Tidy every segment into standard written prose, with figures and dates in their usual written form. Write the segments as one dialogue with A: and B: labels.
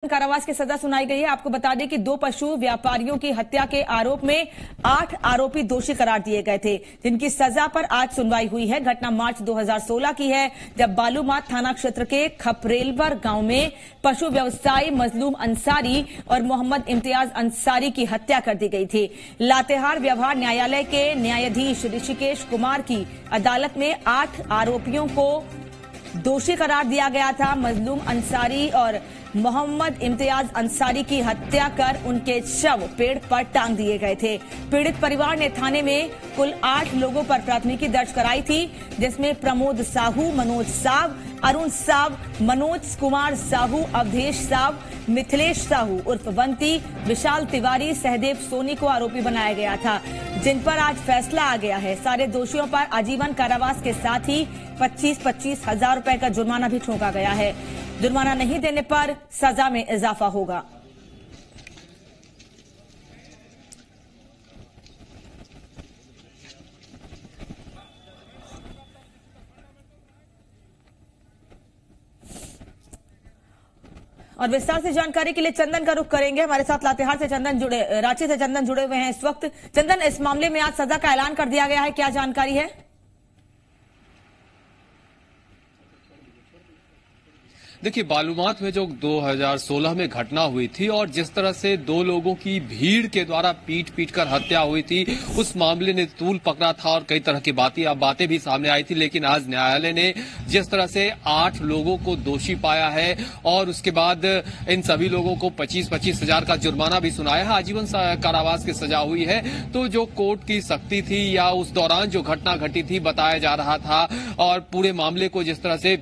A: कारावास की सजा सुनाई गई है। आपको बता दें कि 2 पशु व्यापारियों की हत्या के आरोप में 8 आरोपी दोषी करार दिए गए थे, जिनकी सजा पर आज सुनवाई हुई है। घटना मार्च 2016 की है, जब बालूमाथ थाना क्षेत्र के खपरेलवर गांव में पशु व्यवसायी मजलूम अंसारी और मोहम्मद इम्तियाज अंसारी की हत्या कर दी गई थी। लातेहार व्यवहार न्यायालय के न्यायाधीश ऋषिकेश कुमार की अदालत में 8 आरोपियों को दोषी करार दिया गया था। मजलूम अंसारी और मोहम्मद इम्तियाज अंसारी की हत्या कर उनके शव पेड़ पर टांग दिए गए थे। पीड़ित परिवार ने थाने में कुल 8 लोगों पर प्राथमिकी दर्ज कराई थी, जिसमें प्रमोद साहू, मनोज साव, अरुण साव, मनोज कुमार साहू, अवधेश साव, मिथिलेश साहू उर्फ बंती, विशाल तिवारी, सहदेव सोनी को आरोपी बनाया गया था, जिन पर आज फैसला आ गया है। सारे दोषियों पर आजीवन कारावास के साथ ही 25-25 हजार रुपए का जुर्माना भी ठोका गया है। जुर्माना नहीं देने पर सजा में इजाफा होगा। और विस्तार से जानकारी के लिए चंदन का रुख करेंगे। हमारे साथ लातेहार से चंदन रांची से चंदन जुड़े हुए हैं इस वक्त। चंदन, इस मामले में आज सजा का ऐलान कर दिया गया है, क्या जानकारी है?
B: देखिए, बालूमाथ में जो 2016 में घटना हुई थी और जिस तरह से 2 लोगों की भीड़ के द्वारा पीट कर हत्या हुई थी, उस मामले ने तूल पकड़ा था और कई तरह की बातें भी सामने आई थी। लेकिन आज न्यायालय ने जिस तरह से 8 लोगों को दोषी पाया है और उसके बाद इन सभी लोगों को 25-25 हजार का जुर्माना भी सुनाया है, आजीवन कारावास की सजा हुई है। तो जो कोर्ट की सख्ती थी या उस दौरान जो घटना घटी थी बताया जा रहा था और पूरे मामले को जिस तरह से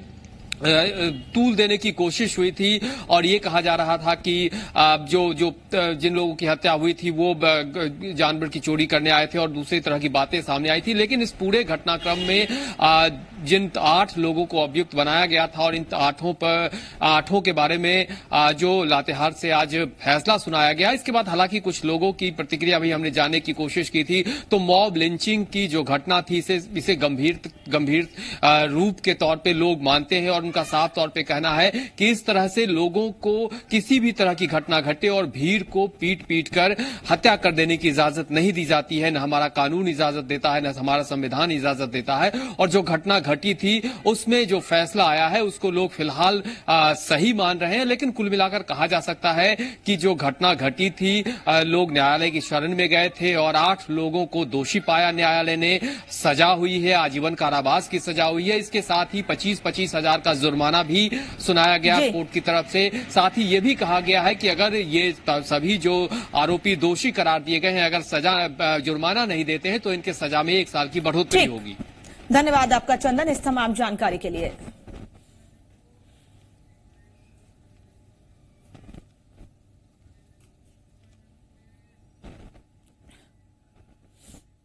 B: तूल देने की कोशिश हुई थी और ये कहा जा रहा था कि जिन लोगों की हत्या हुई थी वो जानवर की चोरी करने आए थे और दूसरी तरह की बातें सामने आई थी। लेकिन इस पूरे घटनाक्रम में जिन 8 लोगों को अभियुक्त बनाया गया था और इन 8 के बारे में जो लातेहार से आज फैसला सुनाया गया, इसके बाद हालांकि कुछ लोगों की प्रतिक्रिया भी हमने जानने की कोशिश की थी। तो मॉब लिंचिंग की जो घटना थी इसे गंभीर रूप के तौर पे लोग मानते हैं और उनका साफ तौर पे कहना है कि इस तरह से लोगों को किसी भी तरह की घटना घटे और भीड़ को पीट कर हत्या कर देने की इजाजत नहीं दी जाती है। न हमारा कानून इजाजत देता है, न हमारा संविधान इजाजत देता है। और जो घटना घटी थी उसमें जो फैसला आया है उसको लोग फिलहाल सही मान रहे हैं। लेकिन कुल मिलाकर कहा जा सकता है कि जो घटना घटी थी, लोग न्यायालय की शरण में गए थे और 8 लोगों को दोषी पाया न्यायालय ने। सजा हुई है, आजीवन कारावास की सजा हुई है। इसके साथ ही 25-25 हजार का जुर्माना भी सुनाया गया कोर्ट की तरफ से। साथ ही यह भी कहा गया है कि अगर ये सभी जो आरोपी दोषी करार दिए गए हैं, अगर जुर्माना नहीं देते हैं तो इनके सजा में 1 साल की बढ़ोतरी होगी।
A: धन्यवाद आपका चंदन इस तमाम जानकारी के लिए।